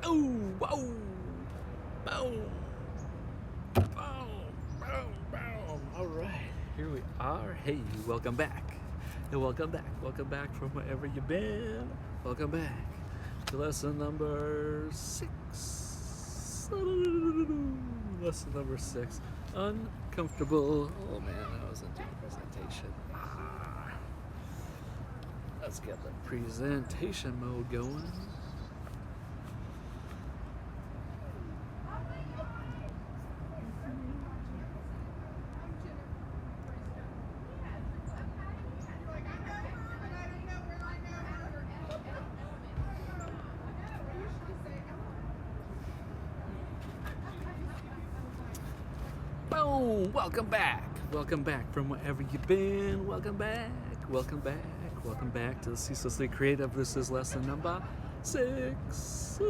Boom, boom, boom, boom, boom, boom. All right, here we are. Hey, welcome back. Hey, welcome back. Welcome back from wherever you've been. Welcome back to lesson number 6. Lesson number 6. Uncomfortable. Oh man, I wasn't doing a presentation. Let's get the presentation mode going. Boom! Welcome back. Welcome back from wherever you've been. Welcome back. Welcome back. Welcome back to the Ceaselessly Creative. This is lesson number 6.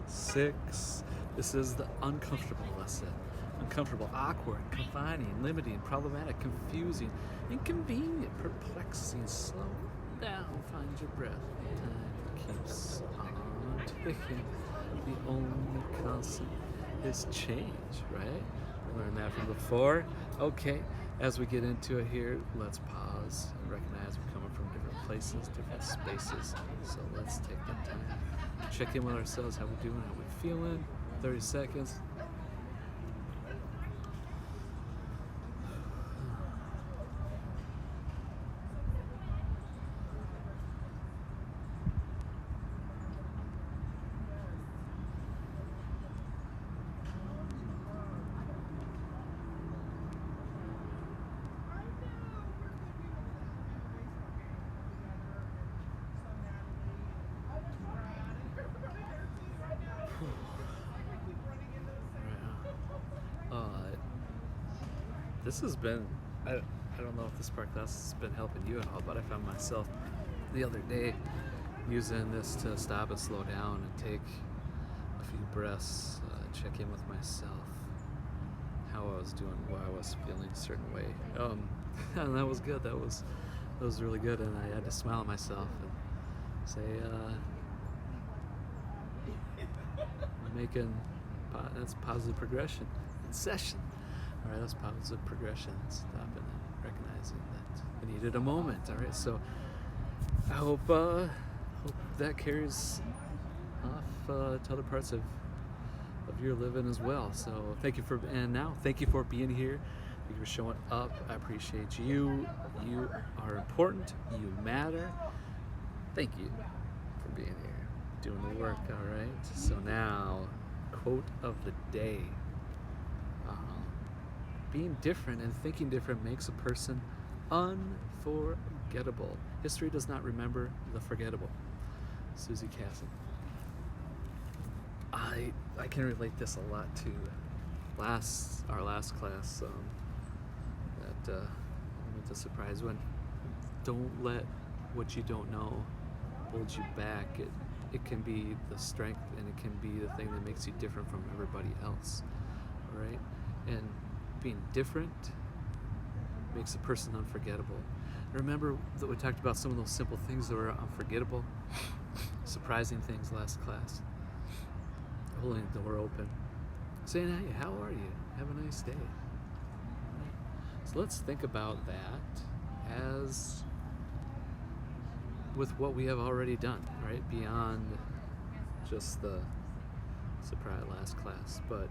6. This is the uncomfortable lesson. Uncomfortable, awkward, confining, limiting, problematic, confusing, inconvenient, perplexing. Slow down. Find your breath. Time keeps on ticking. The only constant is change, right? Learned that from before. Okay, as we get into it here, let's pause and recognize we're coming from different places, different spaces. So let's take the time to check in with ourselves, how we're doing, how we're feeling. 30 seconds. This has been, I don't know if this part class has been helping you at all, but I found myself the other day using this to stop and slow down and take a few breaths, check in with myself, how I was doing, why I was feeling a certain way. And that was good. That was really good, and I had to smile at myself and say, that's positive progression in session. All right, that's positive progression. Stopping and recognizing that I needed a moment. All right, so I hope that carries off to other parts of your living as well. So thank you for being here. Thank you for showing up. I appreciate you. You are important. You matter. Thank you for being here, doing the work. All right. So now, quote of the day. Being different and thinking different makes a person unforgettable. History does not remember the forgettable. Suzy Kassen. I can relate this a lot to our last class. That moment of surprise when don't let what you don't know hold you back. It can be the strength, and it can be the thing that makes you different from everybody else. All right, and being different makes a person unforgettable. Remember that we talked about some of those simple things that were unforgettable, surprising things last class. Holding the door open, saying, "Hey, how are you? Have a nice day." So let's think about that as with what we have already done, right? Beyond just the surprise last class, but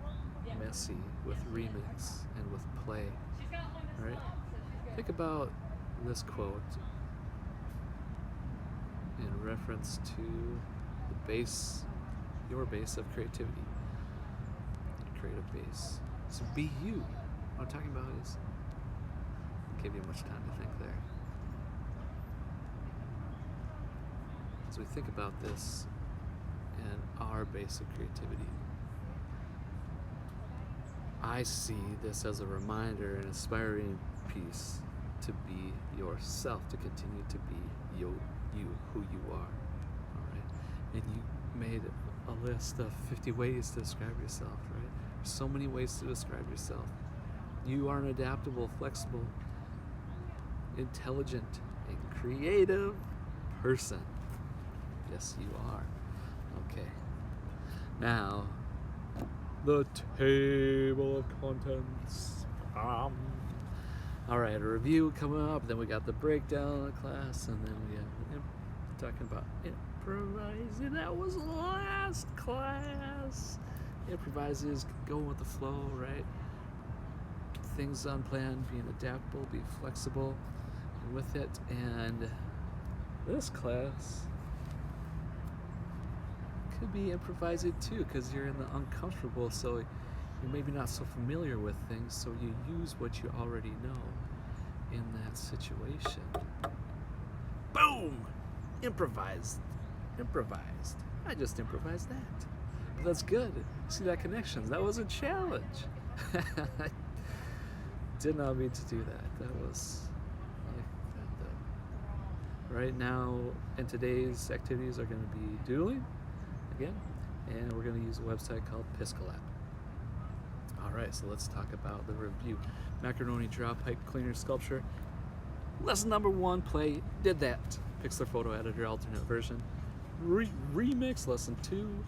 messy with remix and with play. All right, think about this quote in reference to your base of creativity, creative base. So be you. What I'm talking about is, I'll give you much time to think there. As we think about this and our base of creativity, I see this as a reminder, an inspiring piece to be yourself, to continue to be you who you are. All right, and you made a list of 50 ways to describe yourself. Right, there's so many ways to describe yourself. You are an adaptable, flexible, intelligent, and creative person. Yes, you are. Okay, Now, the table of contents. All right, a review coming up. Then we got the breakdown of the class, and then we have talking about improvising. That was last class. Improvises, going with the flow, right? Things unplanned, being adaptable, be flexible with it. And this class could be improvising too, because you're in the uncomfortable, so you're maybe not so familiar with things, so you use what you already know in that situation. Boom! Improvised. I just improvised that. But that's good. See that connection? That was a challenge. I did not mean to do that. That was like that though. Right now, and today's activities are going to be doodling again, and we're going to use a website called Piscolab. Alright, so let's talk about the review. Macaroni draw pipe cleaner sculpture. Lesson number 1, play, did that. Pixlr photo editor, alternate version. Remix, lesson 2,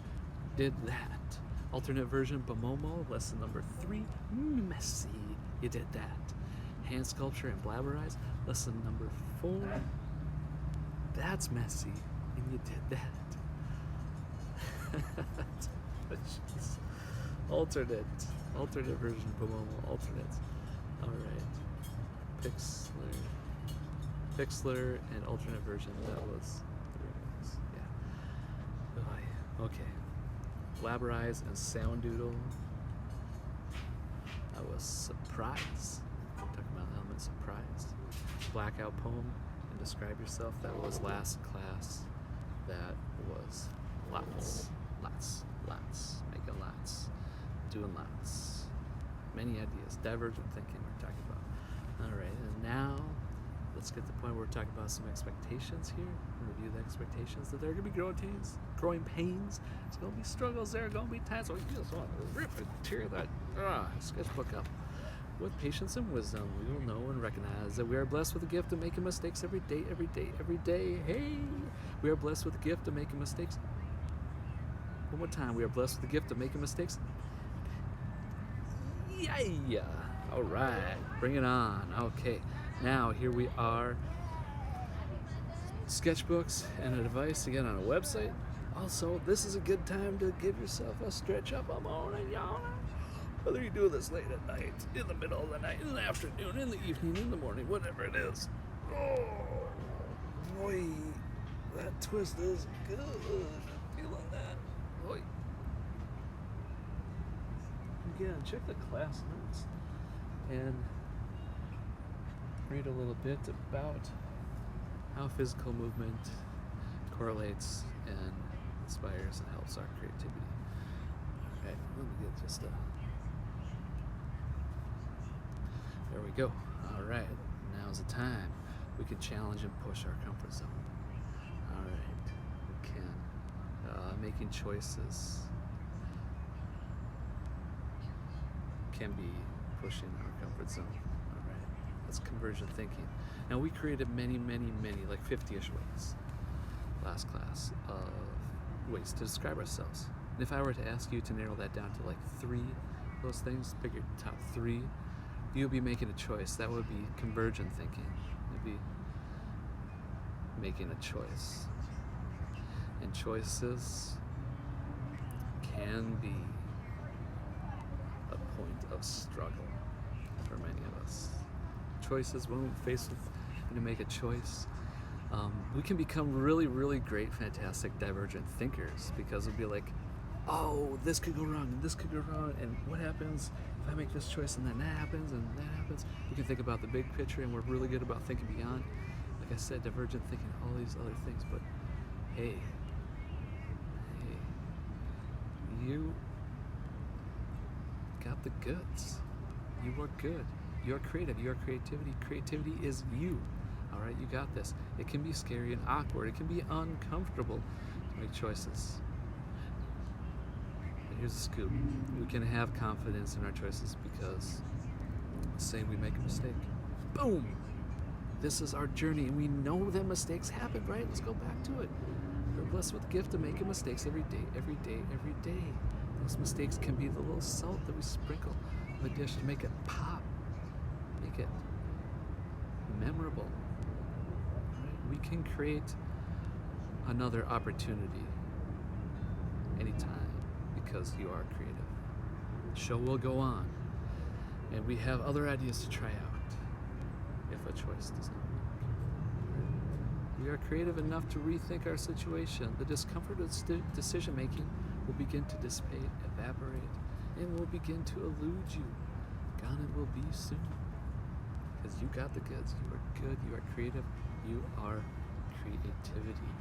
did that. Alternate version, Bamomo, lesson number 3, messy, you did that. Hand sculpture and blabberize, lesson number 4, that's messy, and you did that. Alternate version, Bamomo, alternate. Alright. Pixlr and alternate version, that was the remix. Yeah. Okay. Blabberize and sound doodle. That was surprise. Talking about element surprise. Blackout poem and describe yourself. That was last class. That was lots. Making lots. Doing lots. Many ideas. Divergent thinking we're talking about. Alright, and now let's get to the point where we're talking about some expectations here. Review the expectations that there are going to be growing pains. There's going to be struggles. There are going to be times where you just want to rip and tear that sketchbook up. With patience and wisdom, we will know and recognize that we are blessed with the gift of making mistakes every day. Hey! We are blessed with the gift of making mistakes. One more time. We are blessed with the gift of making mistakes. Yeah! Alright. Bring it on. Okay. Now, here we are. Sketchbooks and a device to get on a website. Also, this is a good time to give yourself a stretch up a morning yawn. Whether you do this late at night, in the middle of the night, in the afternoon, in the evening, in the morning, whatever it is. Oh, boy, that twist is good. Feeling that. Boy. Again, check the class notes and read a little bit about how physical movement correlates and inspires and helps our creativity. Okay, let me get just a... There we go. Alright, now's the time. We can challenge and push our comfort zone. Alright, we can. Making choices can be pushing our comfort zone. Alright, that's convergent thinking. Now we created many, like 50-ish ways last class of ways to describe ourselves. And if I were to ask you to narrow that down to like 3 of those things, pick your top 3, you'll be making a choice. That would be convergent thinking. You'd be making a choice. And choices can be a point of struggle for many of us. Choices, when we're faced with having to make a choice, we can become really great, fantastic, divergent thinkers, because we'll be like, oh, this could go wrong, and this could go wrong, and what happens if I make this choice, and then that happens, and that happens? We can think about the big picture, and we're really good about thinking beyond. Like I said, divergent thinking, all these other things, but hey, you got the goods. You are good. You're creative. Your creativity. Creativity is you. All right, you got this. It can be scary and awkward. It can be uncomfortable to make choices. But here's the scoop. We can have confidence in our choices because, say we make a mistake. Boom! This is our journey, and we know that mistakes happen, right? Let's go back to it. We're blessed with the gift of making mistakes every day, every day, every day. Those mistakes can be the little salt that we sprinkle on the dish to make it pop, make it memorable. Right? We can create another opportunity anytime because you are creative. The show will go on, and we have other ideas to try out if a choice does not work. We are creative enough to rethink our situation. The discomfort of decision making will begin to dissipate, evaporate, and will begin to elude you. Gone it will be soon. Because you got the goods. You are good. You are creative. You are creativity.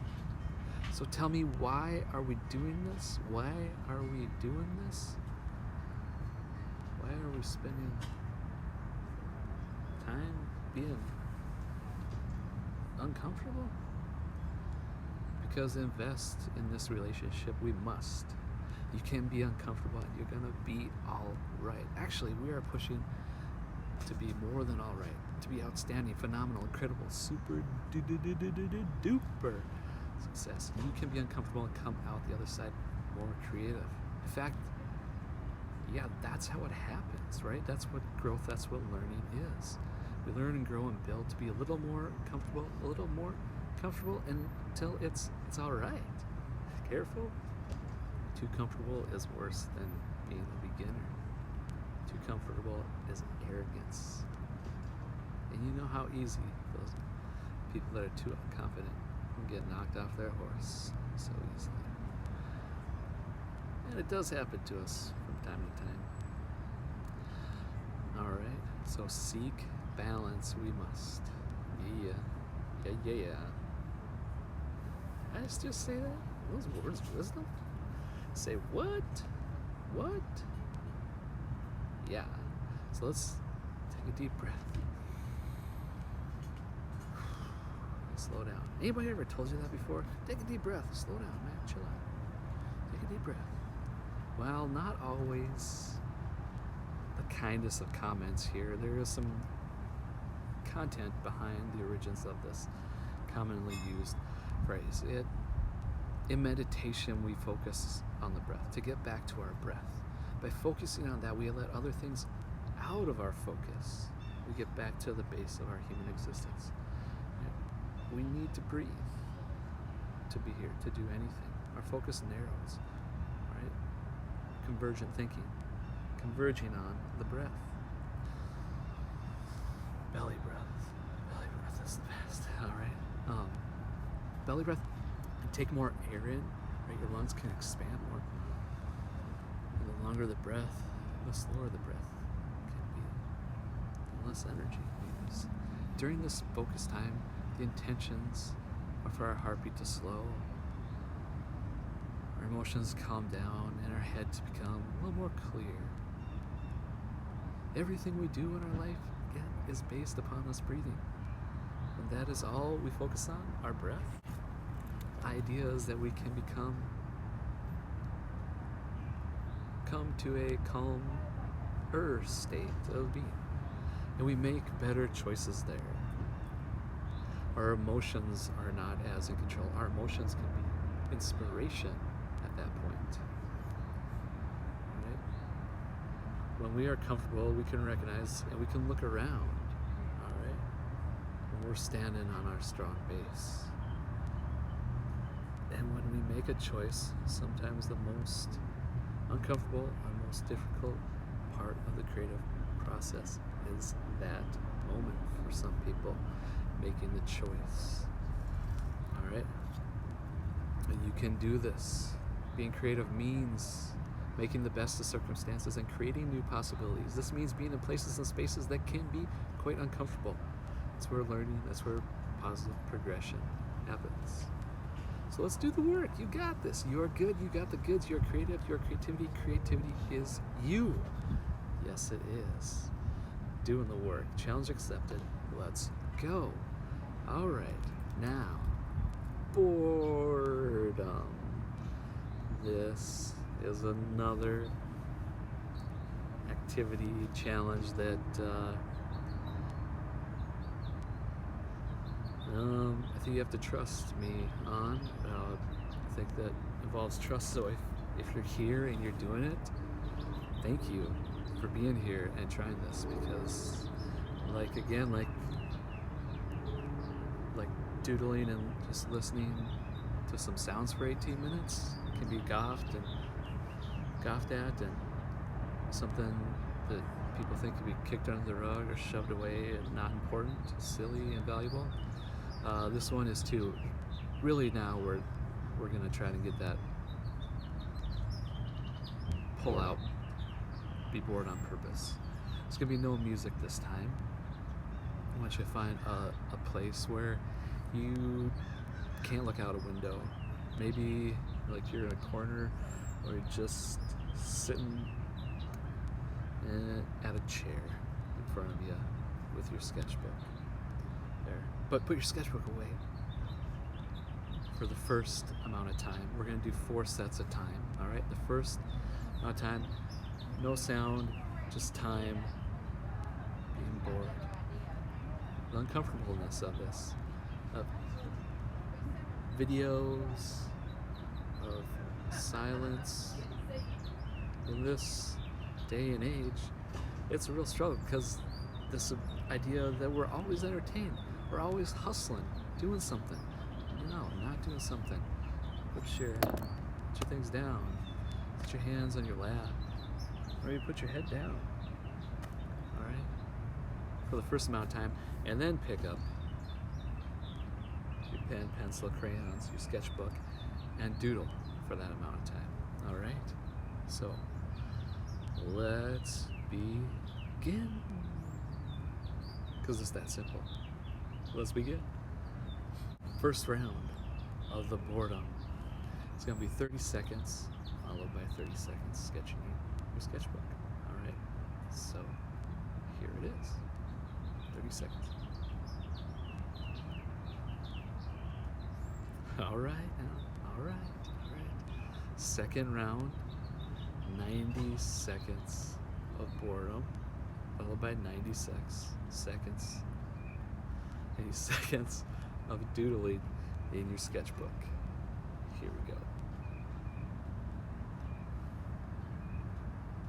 So tell me, why are we doing this? Why are we doing this? Why are we spending time being uncomfortable? Because invest in this relationship, we must. You can be uncomfortable and you're gonna be all right. Actually, we are pushing to be more than all right, to be outstanding, phenomenal, incredible, super duper success. You can be uncomfortable and come out the other side more creative. In fact, yeah, that's how it happens, right? That's what growth, that's what learning is. We learn and grow and build to be a little more comfortable, until it's all right. Careful. Too comfortable is worse than being a beginner. Too comfortable is arrogance. And you know how easy those people that are too confident can get knocked off their horse so easily. And it does happen to us from time to time. Alright, so seek balance we must. Yeah. I just say that? Those words of wisdom? Say what? What? Yeah. So let's take a deep breath. Slow down. Anybody ever told you that before? Take a deep breath. Slow down, man. Chill out. Take a deep breath. Well, not always the kindest of comments here. There is some content behind the origins of this commonly used phrase. In meditation, we focus on the breath to get back to our breath. By focusing on that, we let other things out of our focus. We get back to the base of our human existence. We need to breathe to be here, to do anything. Our focus narrows, right? Convergent thinking, converging on the breath. Belly breath. Belly breath is the best. All right. Belly breath. Take more air in, right? Your lungs can expand more. And the longer the breath, the slower the breath can be. The less energy we use. During this focus time, the intentions are for our heartbeat to slow, our emotions calm down, and our head to become a little more clear. Everything we do in our life, again, is based upon us breathing. And that is all we focus on, our breath. Ideas that we can come to a calmer state of being, and we make better choices there. Our emotions are not as in control. Our emotions can be inspiration at that point. Right? When we are comfortable, we can recognize and we can look around. All right, when we're standing on our strong base. And when we make a choice, sometimes the most uncomfortable or most difficult part of the creative process is that moment for some people, making the choice. All right? And you can do this. Being creative means making the best of circumstances and creating new possibilities. This means being in places and spaces that can be quite uncomfortable. That's where learning, that's where positive progression happens. So let's do the work. You got this. You are good. You got the goods. You're creative. Your creativity. Creativity is you. Yes, it is. Doing the work. Challenge accepted. Let's go. All right. Now, boredom. This is another activity challenge that I think you have to trust me on. think that involves trust. So if you're here and you're doing it, thank you for being here and trying this, because like doodling and just listening to some sounds for 18 minutes can be scoffed at and something that people think can be kicked under the rug or shoved away and not important, silly, and valuable. This one is too. Really, now we're gonna try to get that pull out, be bored on purpose. There's gonna be no music this time. I want you to find a place where you can't look out a window. Maybe like you're in a corner, or you're just sitting at a chair in front of you with your sketchbook there. But put your sketchbook away for the first amount of time. We're going to do 4 sets of time, all right? The first amount of time, no sound, just time, being bored. The uncomfortableness of this, of videos, of silence. In this day and age, it's a real struggle, because this idea that we're always entertained, we're always hustling, doing something. No, not doing something. Put your things down. Put your hands on your lap. Or you put your head down. All right? For the first amount of time, and then pick up your pen, pencil, crayons, your sketchbook, and doodle for that amount of time. All right? So, let's begin. Because it's that simple. Let's begin. First round of the boredom. It's going to be 30 seconds, followed by 30 seconds sketching your sketchbook. All right? So, here it is. 30 seconds. All right now. All right. Second round, 90 seconds of boredom, followed by 90 seconds of doodling in your sketchbook. Here we go.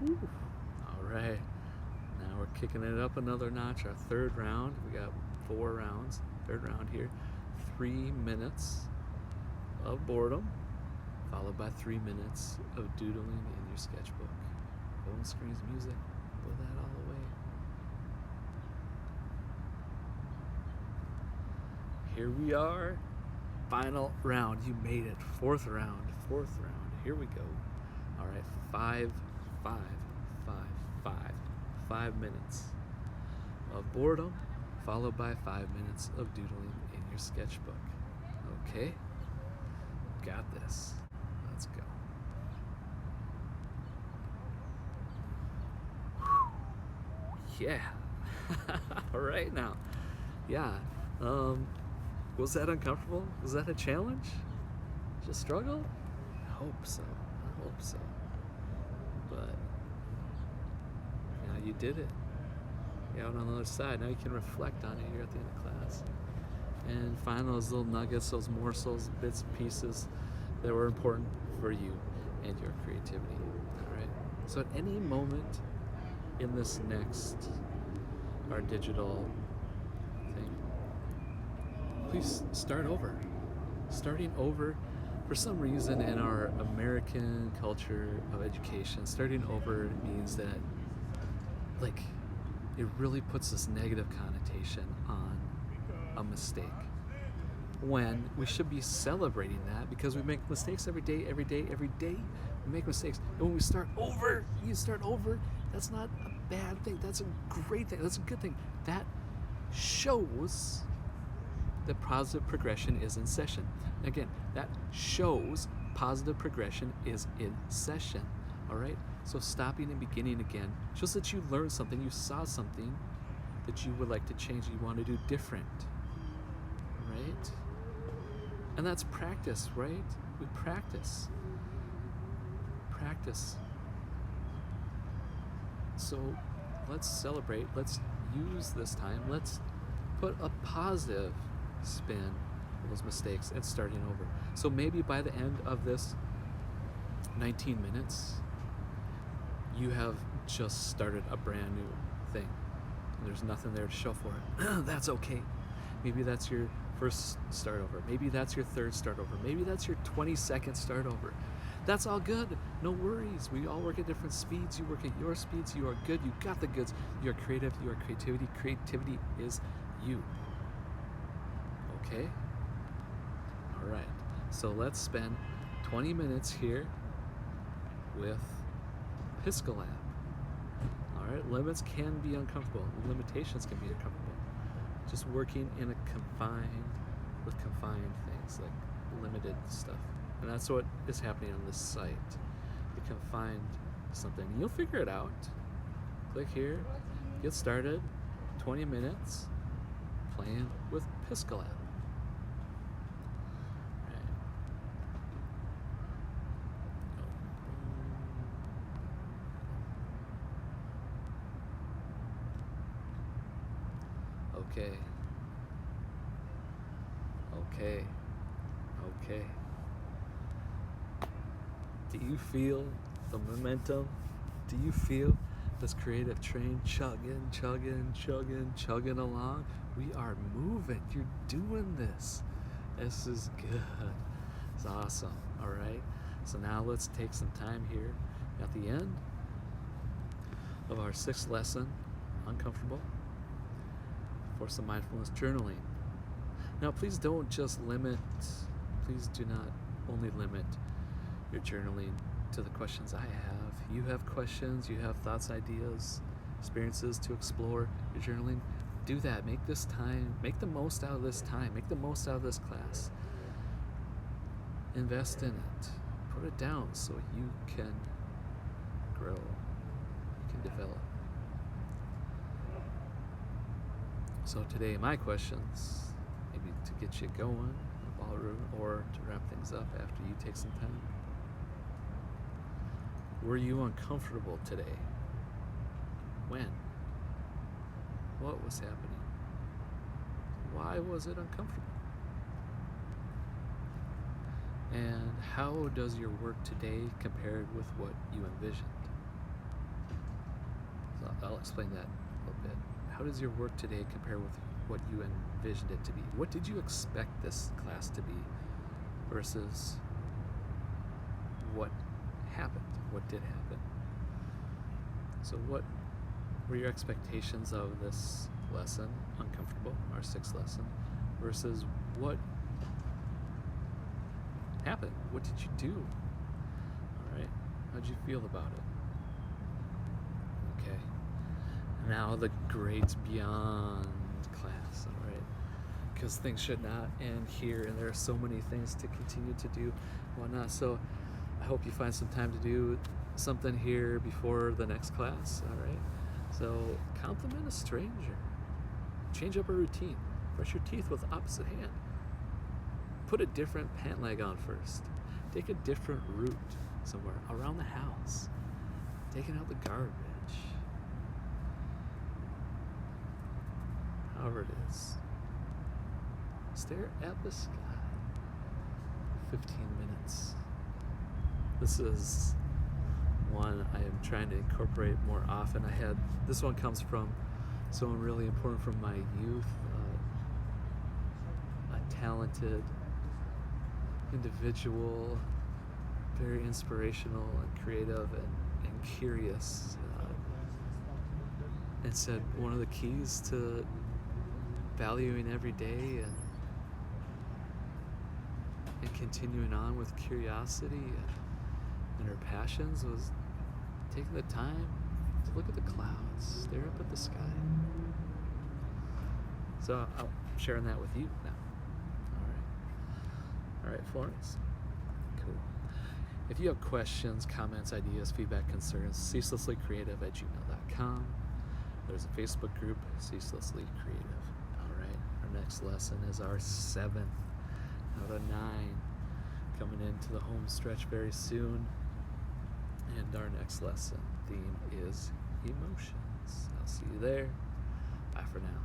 Woo. All right. Now we're kicking it up another notch. Our third round. We got 4 rounds. Third round here. 3 minutes of boredom, followed by 3 minutes of doodling in your sketchbook. Phone screens, music, blow that all away. Here we are. Final round. You made it. Fourth round. Here we go. All right. 5 minutes of boredom, followed by 5 minutes of doodling in your sketchbook. Okay? Got this. Let's go. Whew. Yeah. All right now. Yeah. Was that uncomfortable? Was that a challenge? Just struggle? I hope so. But now you did it. You're out on the other side. Now you can reflect on it here at the end of class and find those little nuggets, those morsels, bits and pieces that were important for you and your creativity. All right. So at any moment in this next, our digital thing, please start over. Starting over, for some reason in our American culture of education, starting over means that, like, it really puts this negative connotation on a mistake, when we should be celebrating that, because we make mistakes every day. We make mistakes, and when we start over, that's not a bad thing. That's a great thing. That's a good thing. That shows that positive progression is in session. Again, that shows positive progression is in session. All right? So stopping and beginning again shows that you learned something, you saw something that you would like to change, you want to do different. Right? And that's practice, right? We practice. So let's celebrate. Let's use this time. Let's put a positive spin those mistakes and starting over. So maybe by the end of this 19 minutes, you have just started a brand new thing. There's nothing there to show for it. That's okay. Maybe that's your first start over. Maybe that's your third start over. Maybe that's your 22nd start over. That's all good. No worries. We all work at different speeds. You work at your speeds. You are good. You got the goods. You are creative. You are creativity. Creativity is you. Okay? All right. So let's spend 20 minutes here with Piscolab. All right? Limits can be uncomfortable. Limitations can be uncomfortable. Just working in a with confined things, like limited stuff. And that's what is happening on this site. You're confined to something. You'll figure it out. Click here, get started, 20 minutes playing with Piscolab. Okay. Do you feel the momentum? Do you feel this creative train chugging along? We are moving. You're doing this. This is good. It's awesome. All right. So now let's take some time here at the end of our 6th lesson, Uncomfortable, for some mindfulness journaling. Now, please don't just please do not only limit your journaling to the questions I have. You have questions, you have thoughts, ideas, experiences to explore your journaling. Do that. Make this time, make the most out of this time, make the most out of this class. Invest in it. Put it down so you can grow, you can develop. So today, my questions, maybe to get you going in the ballroom or to wrap things up after you take some time. Were you uncomfortable today? When? What was happening? Why was it uncomfortable? And how does your work today compare with what you envisioned? So I'll explain that a little bit. How does your work today compare with what you envisioned it to be? What did you expect this class to be versus what happened? What did happen? So what were your expectations of this lesson, Uncomfortable, our 6th lesson, versus what happened? What did you do? All right. How'd you feel about it? Okay. Now the grades beyond class, all right? Because things should not end here, and there are so many things to continue to do and whatnot. So I hope you find some time to do something here before the next class, all right? So compliment a stranger. Change up a routine. Brush your teeth with opposite hand. Put a different pant leg on first. Take a different route somewhere around the house. Taking out the garbage. However it is. Stare at the sky. 15 minutes. This is one I am trying to incorporate more often. This one comes from someone really important from my youth, a talented individual, very inspirational and creative and curious. And said one of the keys to valuing every day and continuing on with curiosity and her passions was taking the time to look at the clouds, stare up at the sky. So I'm sharing that with you now. All right, Florence. Cool. If you have questions, comments, ideas, feedback, concerns, ceaselesslycreative@gmail.com. There's a Facebook group, Ceaselessly Creative. All right, our next lesson is our 7th out of 9, coming into the home stretch very soon. And our next lesson theme is emotions. I'll see you there. Bye for now.